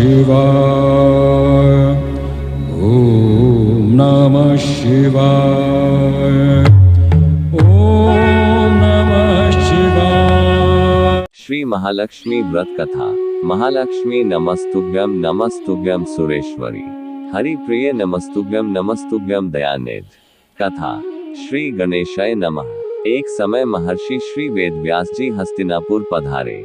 शिवाय। ओम नमः शिवाय। ओम नमः शिवाय। श्री महालक्ष्मी व्रत कथा। महालक्ष्मी नमस्तुभ्यं नमस्तुभ्यं सुरेश्वरी। हरि प्रिय नमस्तुभ्यं नमस्तुभ्यं दयानिधि। कथा। श्री गणेशाय नमः। एक समय महर्षि श्री वेदव्यास जी हस्तिनापुर पधारे।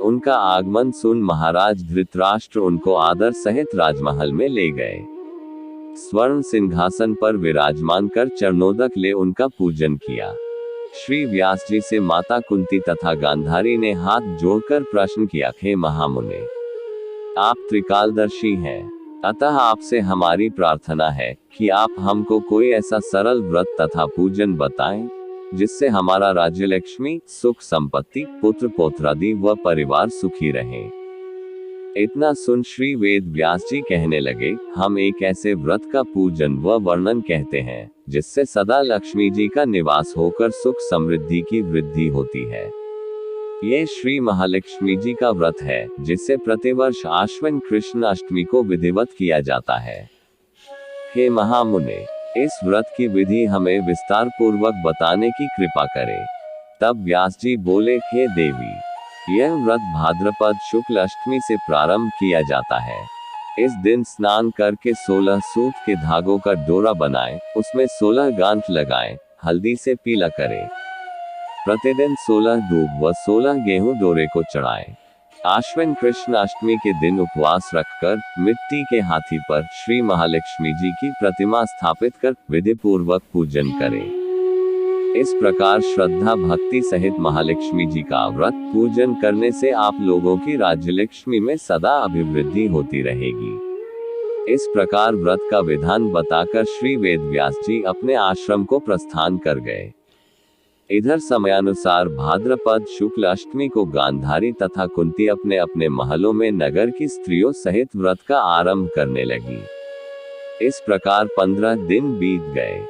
उनका आगमन सुन महाराज धृतराष्ट्र उनको आदर सहित राजमहल में ले गए। स्वर्ण सिंहासन पर विराजमान कर चरणोदक ले उनका पूजन किया। श्री व्यास जी से माता कुंती तथा गांधारी ने हाथ जोड़कर प्रश्न किया, हे महामुने, आप त्रिकालदर्शी हैं, अतः आपसे हमारी प्रार्थना है कि आप हमको कोई ऐसा सरल व्रत तथा पूजन बताएं जिससे हमारा राज्य लक्ष्मी, सुख संपत्ति, पुत्र पौत्रादि व परिवार सुखी रहे। इतना सुन श्री वेद व्यास जी कहने लगे, हम एक ऐसे व्रत का पूजन व वर्णन कहते हैं जिससे सदा लक्ष्मी जी का निवास होकर सुख समृद्धि की वृद्धि होती है। ये श्री महालक्ष्मी जी का व्रत है जिसे प्रतिवर्ष आश्विन कृष्ण अष्टमी को विधिवत किया जाता है। हे महामुने, इस व्रत की विधि हमें विस्तार पूर्वक बताने की कृपा करें। तब व्यास जी बोले, हे देवी, यह व्रत भाद्रपद शुक्ल अष्टमी से प्रारंभ किया जाता है। इस दिन स्नान करके 16 सूत के धागों का डोरा बनाएं, उसमें 16 गांठ लगाएं, हल्दी से पीला करें। प्रतिदिन 16 दूब व 16 गेहूं डोरे को चढ़ाएं। आश्विन कृष्ण अष्टमी के दिन उपवास रखकर मिट्टी के हाथी पर श्री महालक्ष्मी जी की प्रतिमा स्थापित कर विधि पूर्वक पूजन करें। इस प्रकार श्रद्धा भक्ति सहित महालक्ष्मी जी का व्रत पूजन करने से आप लोगों की राज्यलक्ष्मी में सदा अभिवृद्धि होती रहेगी। इस प्रकार व्रत का विधान बताकर श्री वेदव्यास जी अपने आश्रम को प्रस्थान कर गए। इधर समयानुसार भाद्रपद शुक्ल अष्टमी को गांधारी तथा कुंती अपने अपने महलों में नगर की स्त्रियों सहित व्रत का आरंभ करने लगी। इस प्रकार 15 दिन बीत गए।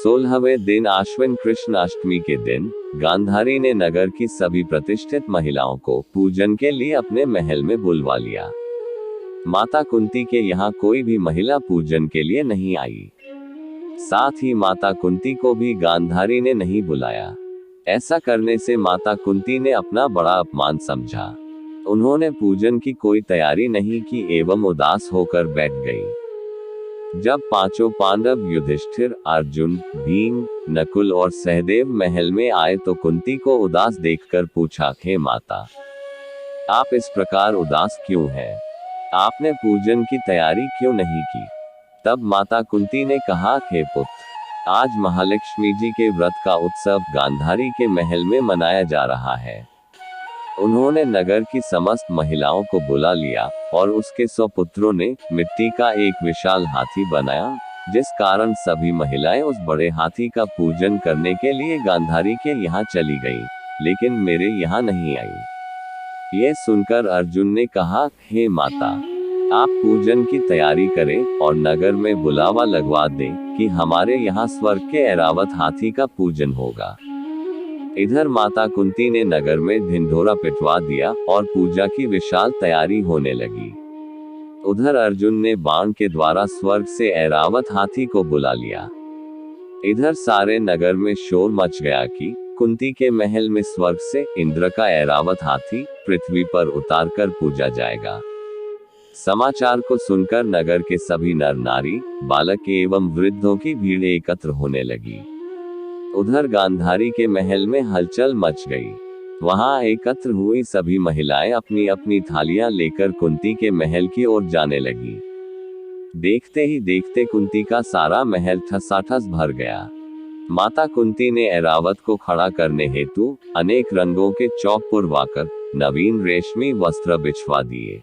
16वें दिन आश्विन कृष्ण अष्टमी के दिन गांधारी ने नगर की सभी प्रतिष्ठित महिलाओं को पूजन के लिए अपने महल में बुलवा लिया। माता कुंती के यहाँ कोई भी महिला पूजन के लिए नहीं आई। साथ ही माता कुंती को भी गांधारी ने नहीं बुलाया। ऐसा करने से माता कुंती ने अपना बड़ा अपमान समझा। उन्होंने पूजन की कोई तैयारी नहीं की एवं उदास होकर बैठ गई। जब पांचों पांडव युधिष्ठिर, अर्जुन, भीम, नकुल और सहदेव महल में आए तो कुंती को उदास देखकर पूछा, हे माता, आप इस प्रकार उदास क्यों हैं? आपने पूजन की तैयारी क्यों नहीं की? तब माता कुंती ने कहा, हे पुत्र, आज महालक्ष्मी जी के व्रत का उत्सव गांधारी के महल में मनाया जा रहा है। उन्होंने नगर की समस्त महिलाओं को बुला लिया और उसके 100 पुत्रों ने मिट्टी का एक विशाल हाथी बनाया, जिस कारण सभी महिलाएं उस बड़े हाथी का पूजन करने के लिए गांधारी के यहाँ चली गईं, लेकिन मेरे यहाँ नहीं आई। ये सुनकर अर्जुन ने कहा, हे माता, आप पूजन की तैयारी करें और नगर में बुलावा लगवा दें कि हमारे यहाँ स्वर्ग के ऐरावत हाथी का पूजन होगा। इधर माता कुंती ने नगर में ढिंढोरा पिटवा दिया और पूजा की विशाल तैयारी होने लगी। उधर अर्जुन ने बाण के द्वारा स्वर्ग से ऐरावत हाथी को बुला लिया। इधर सारे नगर में शोर मच गया कि कुंती के महल में स्वर्ग से इंद्र का ऐरावत हाथी पृथ्वी पर उतारकर पूजा जाएगा। समाचार को सुनकर नगर के सभी नर नारी, बालक एवं वृद्धों की भीड़ एकत्र होने लगी। उधर गांधारी के महल में हलचल मच गई। वहां एकत्र हुई सभी महिलाएं अपनी अपनी थालियां लेकर कुंती के महल की ओर जाने लगी। देखते ही देखते कुंती का सारा महल ठसाठस भर गया। माता कुंती ने ऐरावत को खड़ा करने हेतु अनेक रंगों के चौक पुरवाकर नवीन रेशमी वस्त्र बिछवा दिए।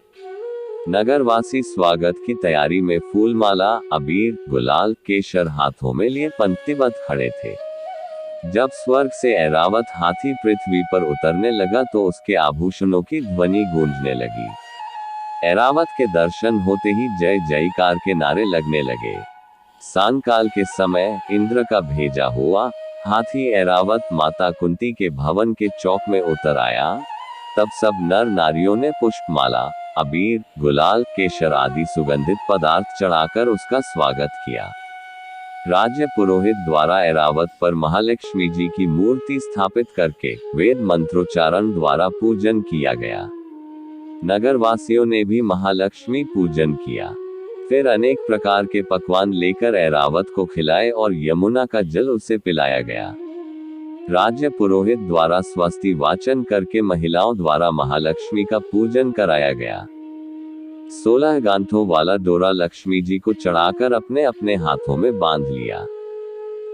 नगरवासी स्वागत की तैयारी में फूलमाला, अबीर, गुलाल, केशर हाथों में लिए पंक्तिबद्ध खड़े थे। जब स्वर्ग से ऐरावत हाथी पृथ्वी पर उतरने लगा तो उसके आभूषणों की ध्वनि गूंजने लगी। ऐरावत के दर्शन होते ही जय जयकार के नारे लगने लगे। सांकाल के समय इंद्र का भेजा हुआ हाथी ऐरावत माता कुंती के भवन के चौक में उतर आया। तब सब नर नारियों ने पुष्पमाला, अबीर, गुलाल, केशर आदि सुगंधित पदार्थ चढ़ाकर उसका स्वागत किया। राज्य पुरोहित द्वारा ऐरावत पर महालक्ष्मी जी की मूर्ति स्थापित करके वेद मंत्रोच्चारण द्वारा पूजन किया गया। नगरवासियों ने भी महालक्ष्मी पूजन किया। फिर अनेक प्रकार के पकवान लेकर ऐरावत को खिलाए और यमुना का जल उसे पिलाया गया। राज्य पुरोहित द्वारा स्वस्ति वाचन करके महिलाओं द्वारा महालक्ष्मी का पूजन कराया गया। 16 गांठों वाला डोरा लक्ष्मी जी को चढ़ाकर अपने अपने हाथों में बांध लिया।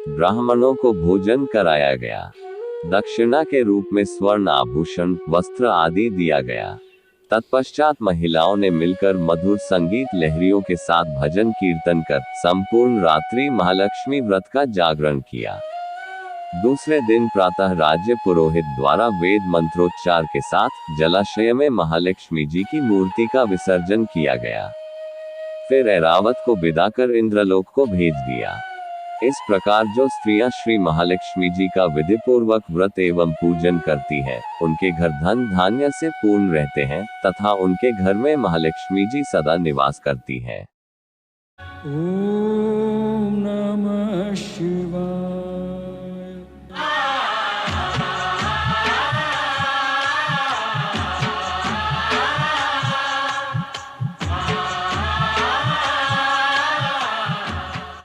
ब्राह्मणों को भोजन कराया गया। दक्षिणा के रूप में स्वर्ण आभूषण, वस्त्र आदि दिया गया। तत्पश्चात महिलाओं ने मिलकर मधुर संगीत लहरियों के साथ भजन कीर्तन कर संपूर्ण रात्रि महालक्ष्मी व्रत का जागरण किया। दूसरे दिन प्रातः राज्य पुरोहित द्वारा वेद मंत्रोच्चार के साथ जलाशय में महालक्ष्मी जी की मूर्ति का विसर्जन किया गया। फिर ऐरावत को विदा कर इंद्रलोक को भेज दिया। इस प्रकार जो स्त्रियां श्री महालक्ष्मी जी का विधिपूर्वक व्रत एवं पूजन करती हैं, उनके घर धन धान्य से पूर्ण रहते हैं तथा उनके घर में महालक्ष्मी जी सदा निवास करती हैं। ओम नमः शिवाय।